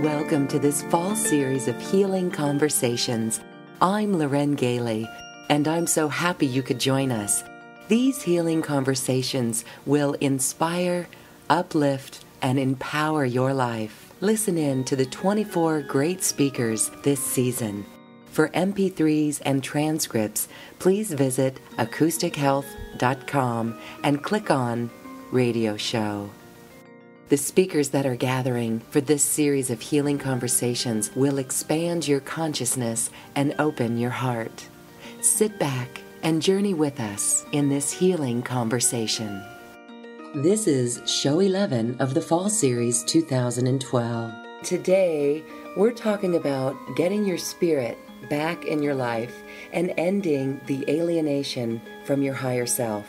welcome to this fall series of healing conversations. I'm Galey, and I'm so happy you could join us. These healing conversations will inspire, uplift, and empower your life. Listen in to the 24 great speakers this season. For MP3s and transcripts, please visit acoustichealth.com and click on Radio Show. The speakers that are gathering for this series of healing conversations will expand your consciousness and open your heart. Sit back and journey with us in this healing conversation. This is Show 11 of the Fall Series 2012. Today, we're talking about getting your spirit back in your life and ending the alienation from your higher self.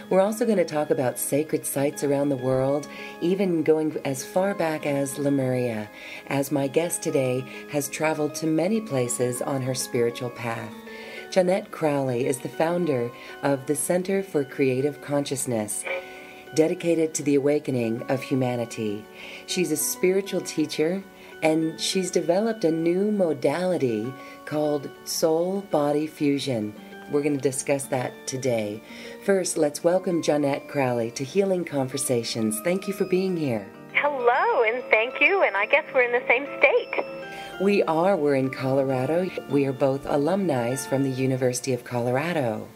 We're also going to talk about sacred sites around the world, even going as far back as Lemuria, as my guest today has traveled to many places on her spiritual path. Jonette Crowley is the founder of the Center for Creative Consciousness, dedicated to the awakening of humanity. She's a spiritual teacher, and she's developed a new modality called SoulBody Fusion. We're going to discuss that today. First, let's welcome Jonette Crowley to Healing Conversations. Thank you for being here. Hello, and thank you. And I guess we're in the same state. We are. We're in Colorado. We are both alumni from the University of Colorado.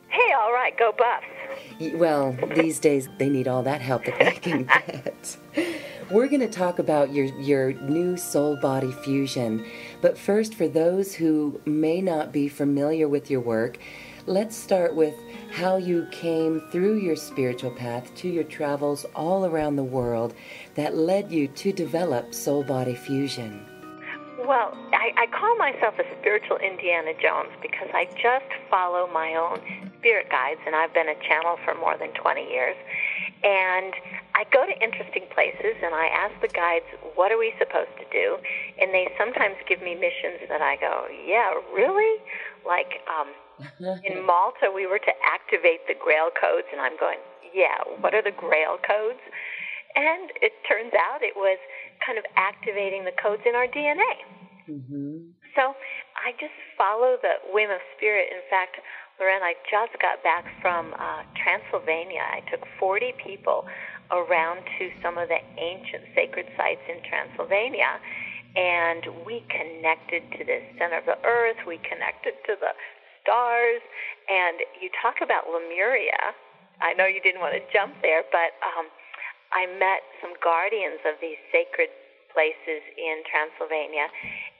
Hey, all right, go Buffs. Well, these days they need all that help that they can get. We're going to talk about your new SoulBody Fusion. But first, for those who may not be familiar with your work, let's start with how you came through your spiritual path to your travels all around the world that led you to develop SoulBody Fusion. Well, I call myself a spiritual Indiana Jones because I just follow my own spirit guides, and I've been a channel for more than 20 years. And I go to interesting places, and I ask the guides, what are we supposed to do? And they sometimes give me missions that I go, yeah, really? Like in Malta, we were to activate the Grail codes, and I'm going, yeah, what are the Grail codes? And it turns out it was kind of activating the codes in our DNA. Mm-hmm. So I just follow the whim of spirit. In fact, Loren, I just got back from Transylvania. I took 40 people around to some of the ancient sacred sites in Transylvania, and we connected to the center of the earth. We connected to the stars, and you talk about Lemuria. I know you didn't want to jump there, but I met some guardians of these sacred places in Transylvania,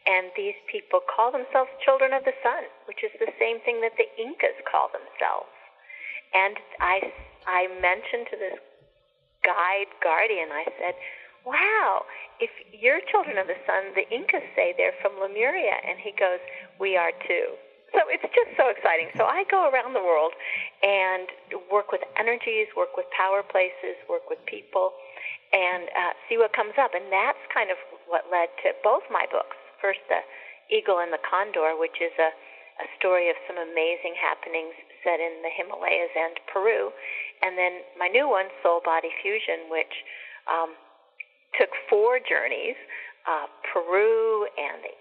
and these people call themselves children of the sun, which is the same thing that the Incas call themselves. And I mentioned to this guardian, I said, wow, if you're children of the sun, the Incas say they're from Lemuria. And he goes, we are too. So it's just so exciting. So I go around the world and work with energies, work with power places, work with people, and see what comes up. And that's kind of what led to both my books. First, The Eagle and the Condor, which is a story of some amazing happenings set in the Himalayas and Peru. And then my new one, SoulBody Fusion, which took 4 journeys, Peru in the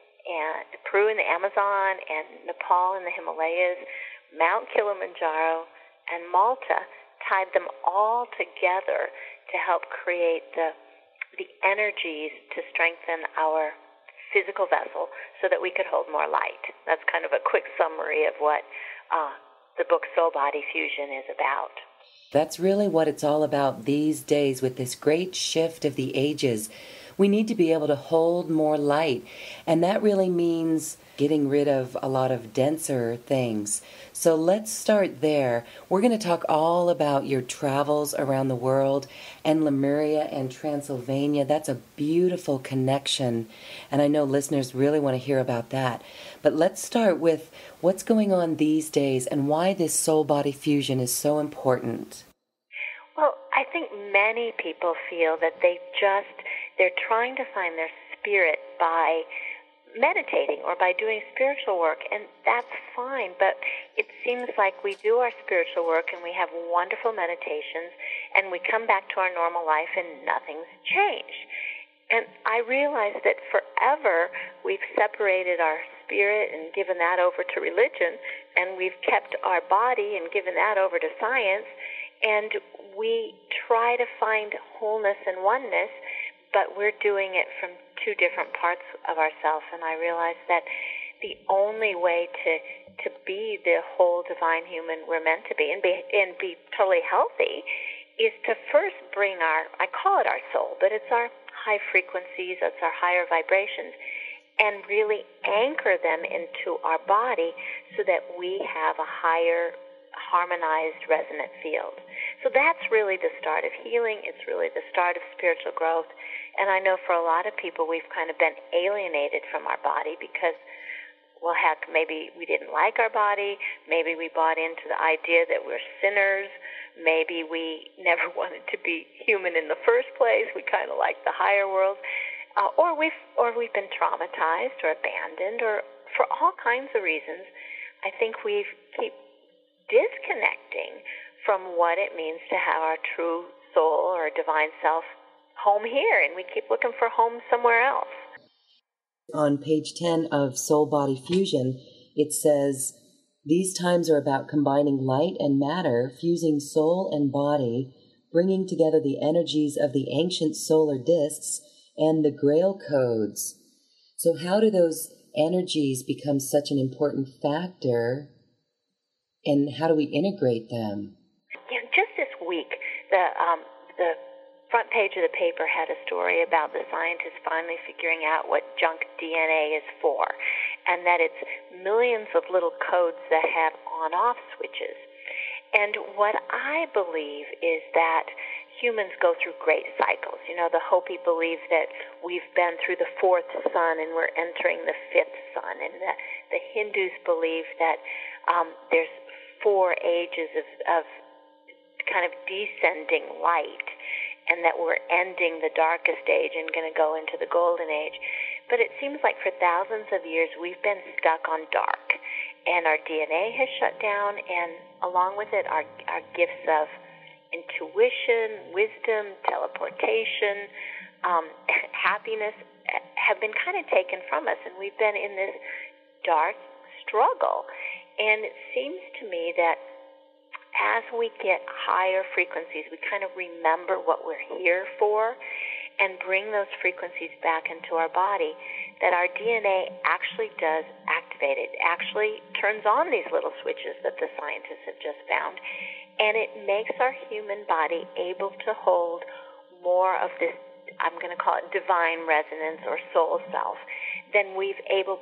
Amazon, and Nepal in the Himalayas, Mount Kilimanjaro, and Malta, tied them all together to help create the energies to strengthen our physical vessel so that we could hold more light. That's kind of a quick summary of what the book SoulBody Fusion is about. That's really what it's all about these days with this great shift of the ages. We need to be able to hold more light, and that really means getting rid of a lot of denser things. So let's start there. We're going to talk all about your travels around the world and Lemuria and Transylvania. That's a beautiful connection, and I know listeners really want to hear about that. But let's start with what's going on these days and why this SoulBody Fusion is so important. Well, I think many people feel that they're trying to find their spirit by meditating or by doing spiritual work, and that's fine, but it seems like we do our spiritual work and we have wonderful meditations and we come back to our normal life and nothing's changed. And I realized that forever we've separated our spirit and given that over to religion, and we've kept our body and given that over to science, and we try to find wholeness and oneness, but we're doing it from two different parts of ourselves. And I realized that the only way to be the whole divine human we're meant to be and be totally healthy is to first bring I call it our soul, but it's our high frequencies, it's our higher vibrations, and really anchor them into our body so that we have a higher harmonized resonant field. So that's really the start of healing. It's really the start of spiritual growth. And I know for a lot of people we've kind of been alienated from our body because, well, heck, maybe we didn't like our body. Maybe we bought into the idea that we're sinners. Maybe we never wanted to be human in the first place. We kind of like the higher world. Or we've been traumatized or abandoned, or for all kinds of reasons. I think we keep disconnecting from what it means to have our true soul or divine self home here, and we keep looking for home somewhere else. On page 10 of SoulBody Fusion, it says, "These times are about combining light and matter, fusing soul and body, bringing together the energies of the ancient solar discs and the Grail codes." So how do those energies become such an important factor, and how do we integrate them? Yeah, just this week, the front page of the paper had a story about the scientists finally figuring out what junk DNA is for, and that it's millions of little codes that have on-off switches. And what I believe is that humans go through great cycles. You know, the Hopi believe that we've been through the fourth sun and we're entering the fifth sun, and the Hindus believe that there's 4 ages of kind of descending light, and that we're ending the darkest age and going to go into the golden age. But it seems like for thousands of years we've been stuck on dark, and our DNA has shut down, and along with it our gifts of intuition, wisdom, teleportation, happiness have been kind of taken from us, and we've been in this dark struggle. And it seems to me that as we get higher frequencies, we kind of remember what we're here for and bring those frequencies back into our body, that our DNA actually does activate it, actually turns on these little switches that the scientists have just found, and it makes our human body able to hold more of this, I'm going to call it divine resonance or soul self, than we've able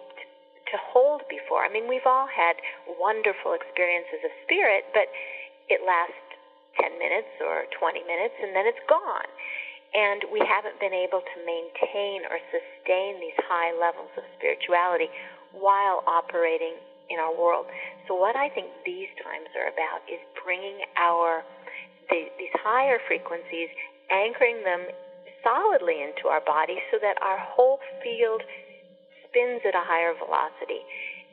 to hold before. I mean, we've all had wonderful experiences of spirit, but it lasts 10 minutes or 20 minutes, and then it's gone. And we haven't been able to maintain or sustain these high levels of spirituality while operating in our world. So what I think these times are about is bringing these higher frequencies, anchoring them solidly into our body so that our whole field spins at a higher velocity.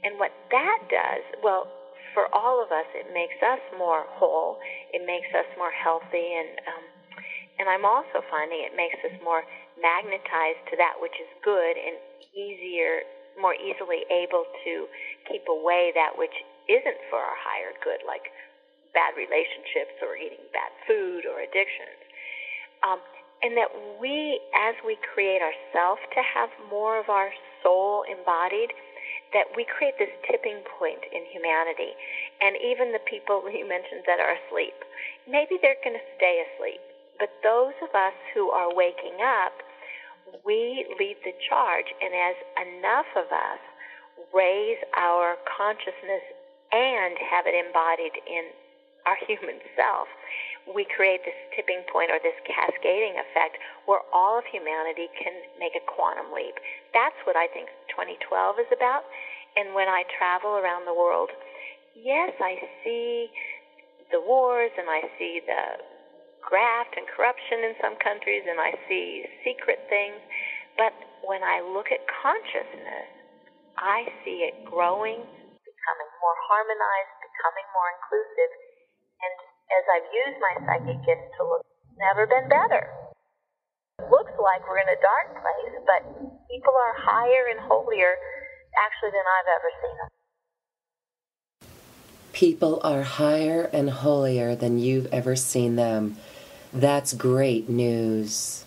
And what that does, well, for all of us, it makes us more whole, it makes us more healthy, and I'm also finding it makes us more magnetized to that which is good and more easily able to keep away that which isn't for our higher good, like bad relationships or eating bad food or addictions. And that as we create ourselves to have more of our soul embodied, that we create this tipping point in humanity. And even the people you mentioned that are asleep, maybe they're going to stay asleep. But those of us who are waking up, we lead the charge. And as enough of us raise our consciousness and have it embodied in our human self, we create this tipping point or this cascading effect where all of humanity can make a quantum leap. That's what I think 2012 is about. And when I travel around the world, yes, I see the wars and I see the graft and corruption in some countries and I see secret things. But when I look at consciousness, I see it growing, becoming more harmonized, becoming more inclusive. And as I've used my psychic gifts to look, it's never been better. It looks like we're in a dark place, but people are higher and holier actually than I've ever seen them. People are higher and holier than you've ever seen them. That's great news.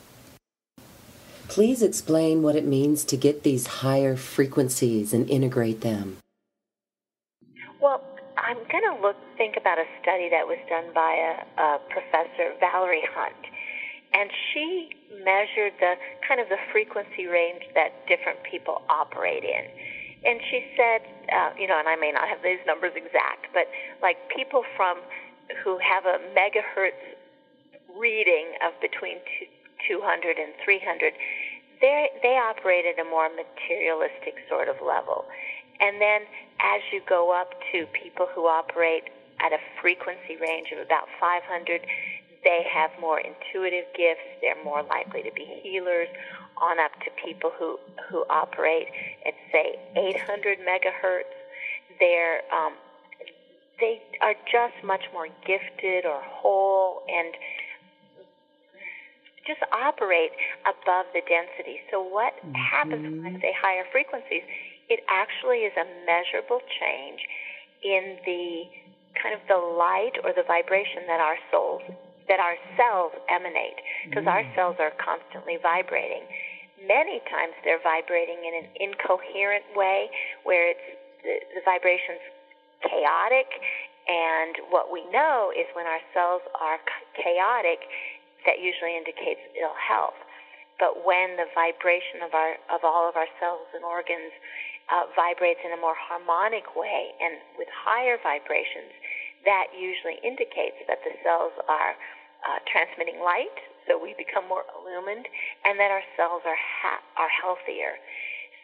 Please explain what it means to get these higher frequencies and integrate them. Well, I'm going to think about a study that was done by a professor, Valerie Hunt, and she measured the frequency range that different people operate in. And she said, and I may not have these numbers exact, but like people who have a megahertz reading of between 200 and 300, they operate at a more materialistic sort of level. And then as you go up to people who operate at a frequency range of about 500, they have more intuitive gifts. They're more likely to be healers. On up to people who operate at, say, 800 megahertz. They are just much more gifted or whole and just operate above the density. So what happens when I say higher frequencies? It actually is a measurable change in the the light or the vibration that our cells emanate, because our cells are constantly vibrating. Many times they're vibrating in an incoherent way where the vibration's chaotic, and what we know is when our cells are chaotic, that usually indicates ill health. But when the vibration of all of our cells and organs vibrates in a more harmonic way and with higher vibrations, that usually indicates that the cells are transmitting light, so we become more illumined, and that our cells are healthier.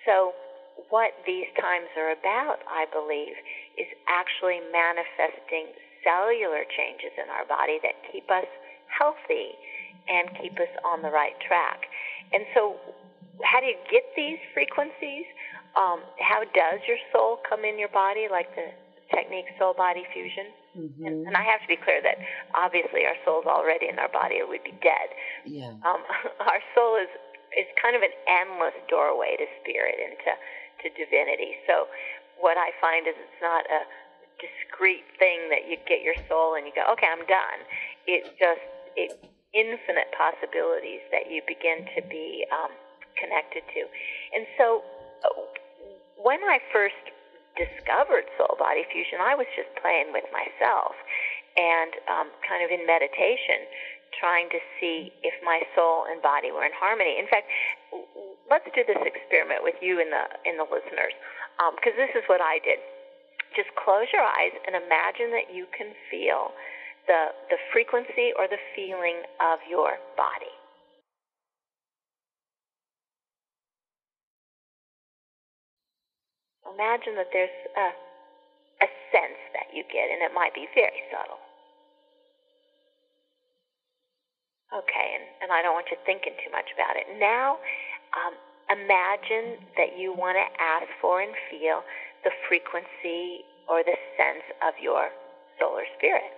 So what these times are about, I believe, is actually manifesting cellular changes in our body that keep us healthy and keep us on the right track. And so how do you get these frequencies? How does your soul come in your body, like the technique SoulBody Fusion? And I have to be clear that obviously our soul's already in our body or we'd be dead. Yeah. Our soul is kind of an endless doorway to spirit and to divinity. So what I find is it's not a discrete thing that you get your soul and you go, okay, I'm done. It's infinite possibilities that you begin to be connected to. And so when I first discovered SoulBody Fusion, I was just playing with myself and kind of in meditation, trying to see if my soul and body were in harmony. In fact, let's do this experiment with you and the listeners, because this is what I did. Just close your eyes and imagine that you can feel the frequency or the feeling of your body. Imagine that there's a sense that you get, and it might be very subtle. Okay, and I don't want you thinking too much about it. Now, imagine that you want to ask for and feel the frequency or the sense of your solar spirit.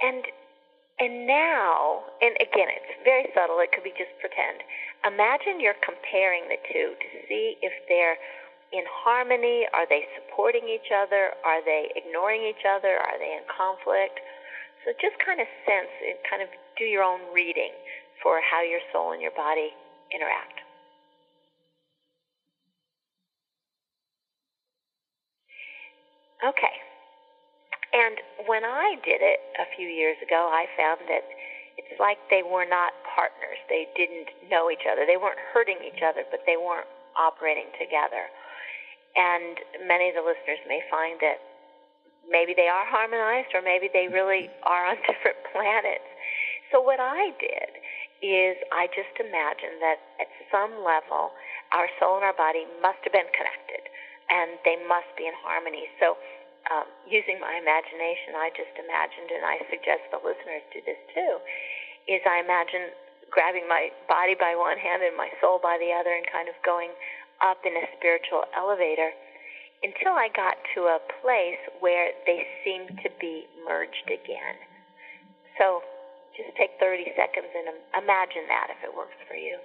And now, and again, it's very subtle, it could be just pretend. Imagine you're comparing the two to see if they're in harmony. Are they supporting each other? Are they ignoring each other? Are they in conflict? So just kind of sense and kind of do your own reading for how your soul and your body interact. Okay. And when I did it a few years ago, I found that it's like they were not partners. They didn't know each other. They weren't hurting each other, but they weren't operating together. And many of the listeners may find that maybe they are harmonized or maybe they really are on different planets. So what I did is I just imagined that at some level our soul and our body must have been connected and they must be in harmony. So using my imagination, I just imagined, and I suggest the listeners do this too, is I imagine grabbing my body by one hand and my soul by the other and kind of going up in a spiritual elevator. until I got to a place where they seemed to be merged again. So just take 30 seconds and imagine that if it works for you.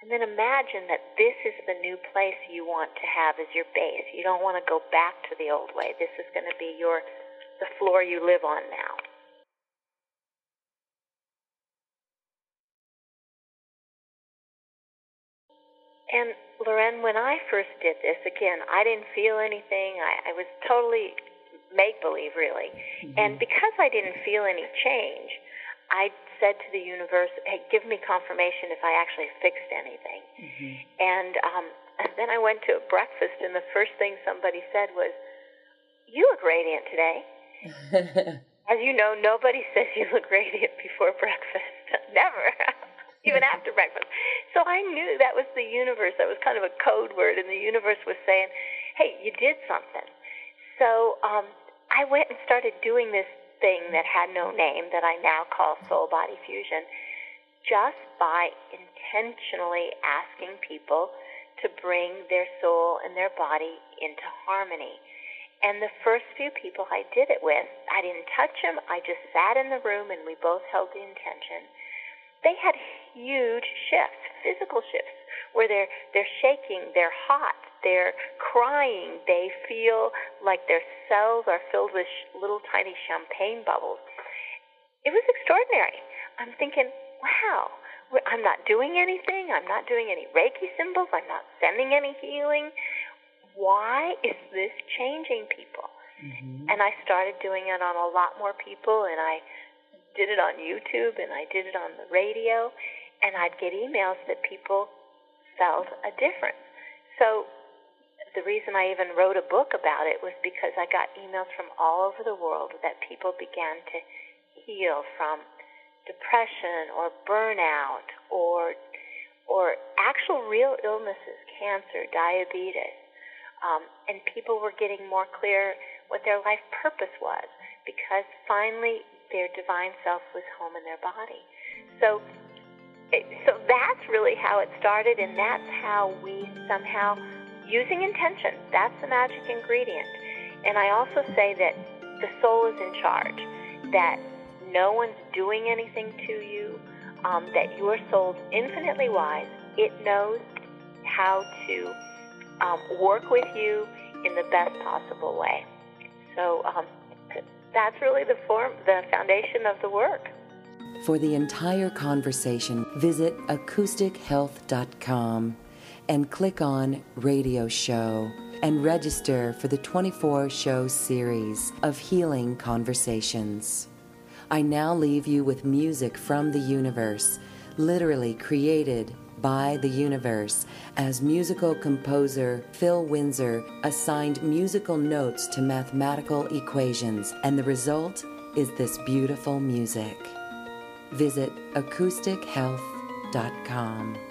And then imagine that this is the new place you want to have as your base. You don't want to go back to the old way. This is going to be the floor you live on now. And Loren, when I first did this, again, I didn't feel anything. I was totally make-believe, really. Mm-hmm. And because I didn't feel any change, I said to the universe, hey, give me confirmation if I actually fixed anything. Mm-hmm. And then I went to a breakfast, and the first thing somebody said was, you look radiant today. As you know, nobody says you look radiant before breakfast. Never. Even after breakfast. So I knew that was the universe. That was kind of a code word, and the universe was saying, hey, you did something. So I went and started doing this thing that had no name that I now call SoulBody Fusion, just by intentionally asking people to bring their soul and their body into harmony. And the first few people I did it with, I didn't touch them. I just sat in the room and we both held the intention. They had huge shifts, physical shifts, where they're shaking, they're hot, they're crying, they feel like their cells are filled with little tiny champagne bubbles. It was extraordinary. I'm thinking, wow, I'm not doing anything, I'm not doing any Reiki symbols, I'm not sending any healing. Why is this changing people? Mm-hmm. And I started doing it on a lot more people, and I did it on YouTube, and I did it on the radio, and I'd get emails that people felt a difference. So the reason I even wrote a book about it was because I got emails from all over the world that people began to heal from depression or burnout or actual real illnesses, cancer, diabetes. And people were getting more clear what their life purpose was, because finally their divine self was home in their body. So that's really how it started, and that's how we somehow, using intention, that's the magic ingredient. And I also say that the soul is in charge, that no one's doing anything to you, that your soul's infinitely wise. It knows how to work with you in the best possible way. So that's really the foundation of the work. For the entire conversation, visit acoustichealth.com and click on Radio Show and register for the 24-show series of healing conversations. I now leave you with music from the universe, literally created by the universe, as musical composer Phil Windsor assigned musical notes to mathematical equations, and the result is this beautiful music. Visit acoustichealth.com.